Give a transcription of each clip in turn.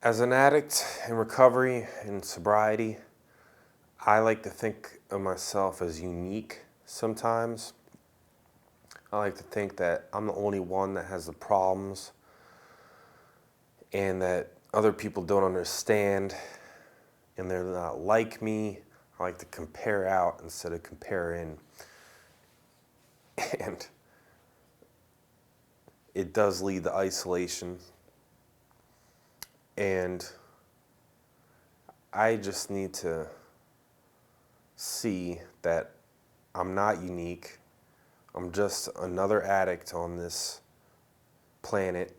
As an addict in recovery and sobriety, I like to think of myself as unique sometimes. I like to think that I'm the only one that has the problems and that other people don't understand and they're not like me. I like to compare out instead of compare in. And it does lead to isolation. And I just need to see that I'm not unique. I'm just another addict on this planet.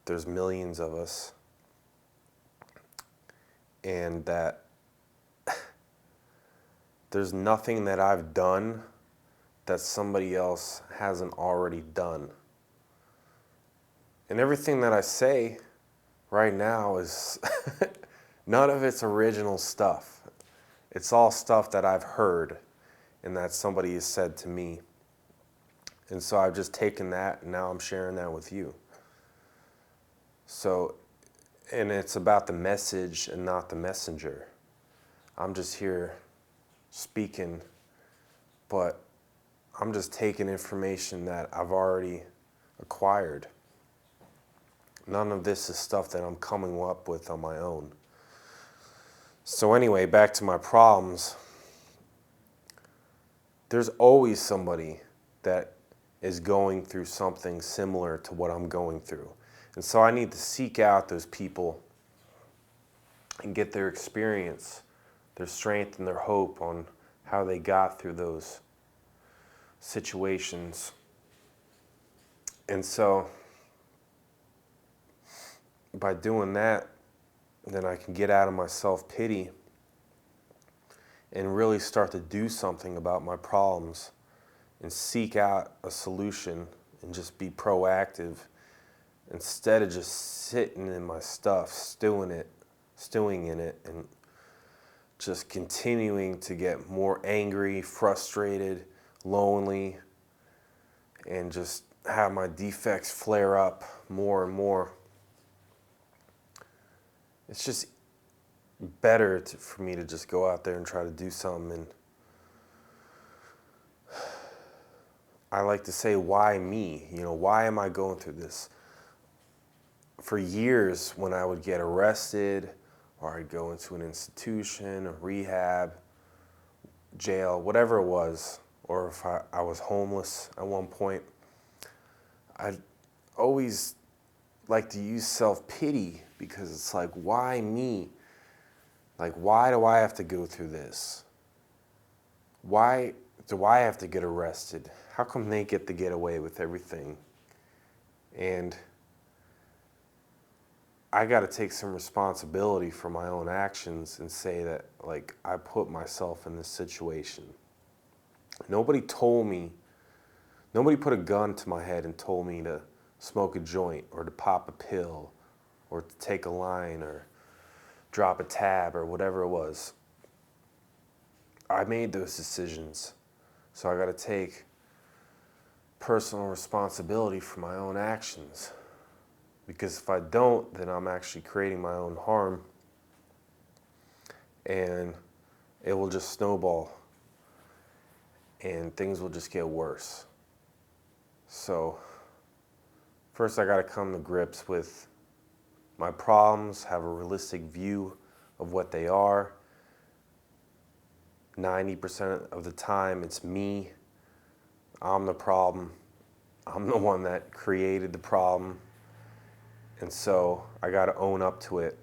There's millions of us. And that there's nothing that I've done that somebody else hasn't already done. And everything that I say right now is none of it's original stuff. It's all stuff that I've heard and that somebody has said to me. And so I've just taken that and now I'm sharing that with you. So, and it's about the message and not the messenger. I'm just here speaking, but I'm just taking information that I've already acquired. None of this is stuff that I'm coming up with on my own. So anyway, back to my problems. There's always somebody that is going through something similar to what I'm going through. And so I need to seek out those people and get their experience, their strength and their hope on how they got through those situations. And so by doing that, then I can get out of my self-pity and really start to do something about my problems and seek out a solution and just be proactive instead of just sitting in my stuff, stewing in it, and just continuing to get more angry, frustrated, lonely, and just have my defects flare up more and more. It's just better for me to just go out there and try to do something. And I like to say, why me? Why am I going through this? For years, when I would get arrested or I'd go into an institution, a rehab, jail, whatever it was, or if I was homeless at one point, I'd always like to use self-pity because it's like, why me? Like, why do I have to go through this? Why do I have to get arrested? How come they get to get away with everything? And I got to take some responsibility for my own actions and say that, like, I put myself in this situation. Nobody put a gun to my head and told me to smoke a joint or to pop a pill or to take a line or drop a tab or whatever it was. I made those decisions. So I got to take personal responsibility for my own actions. Because if I don't, then I'm actually creating my own harm and it will just snowball and things will just get worse. So first I got to come to grips with my problems, have a realistic view of what they are. 90% of the time it's me. I'm the problem. I'm the one that created the problem. And so I got to own up to it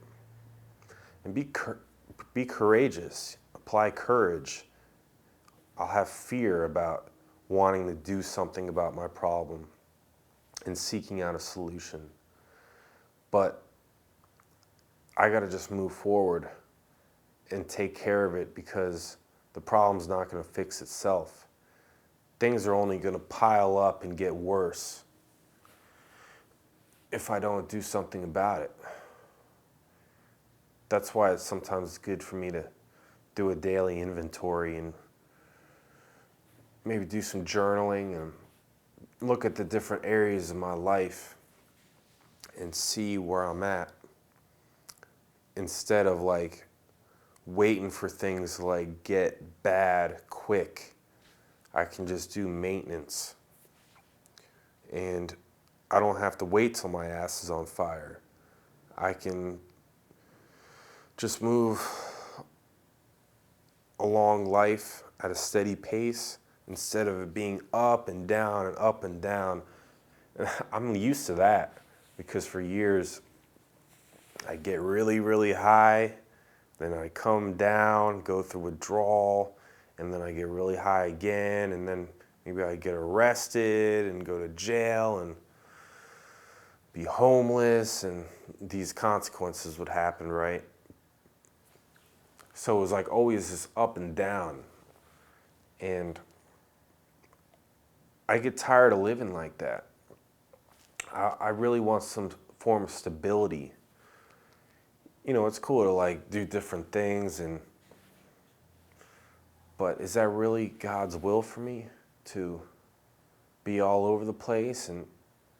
and be courageous. Apply courage. I'll have fear about wanting to do something about my problem and seeking out a solution. But I got to just move forward and take care of it because the problem's not going to fix itself. Things are only going to pile up and get worse if I don't do something about it. That's why sometimes it's good for me to do a daily inventory and maybe do some journaling and look at the different areas of my life and see where I'm at. instead of like waiting for things to like get bad quick, I can just do maintenance. And I don't have to wait till my ass is on fire. I can just move along life at a steady pace instead of it being up and down and up and down. And I'm used to that because for years I get really, really high, then I come down, go through withdrawal, and then I get really high again, and then maybe I get arrested and go to jail and be homeless, and these consequences would happen, right? So it was like always this up and down. And I get tired of living like that. I really want some form of stability. You know, it's cool to like do different things, but is that really God's will for me to be all over the place and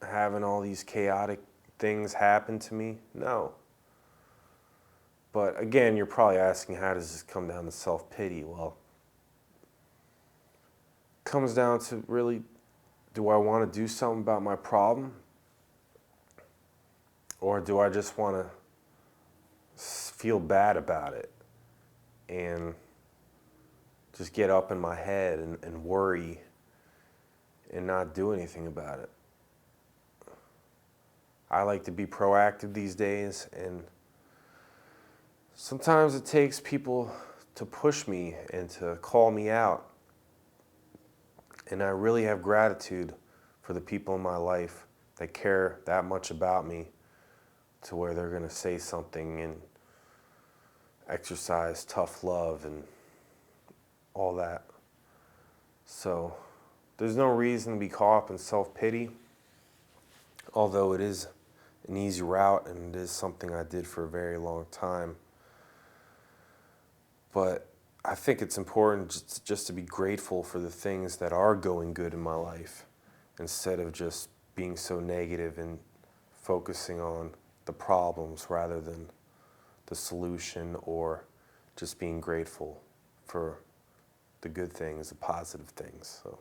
having all these chaotic things happen to me? No. But again, you're probably asking, how does this come down to self-pity? Well, it comes down to really, do I want to do something about my problem? Or do I just want to feel bad about it and just get up in my head and worry and not do anything about it? I like to be proactive these days, and sometimes it takes people to push me and to call me out. And I really have gratitude for the people in my life that care that much about me to where they're going to say something and exercise tough love and all that. So there's no reason to be caught up in self-pity, although it is an easy route and it is something I did for a very long time. But I think it's important just to be grateful for the things that are going good in my life instead of just being so negative and focusing on the problems rather than the solution, or just being grateful for the good things, the positive things. So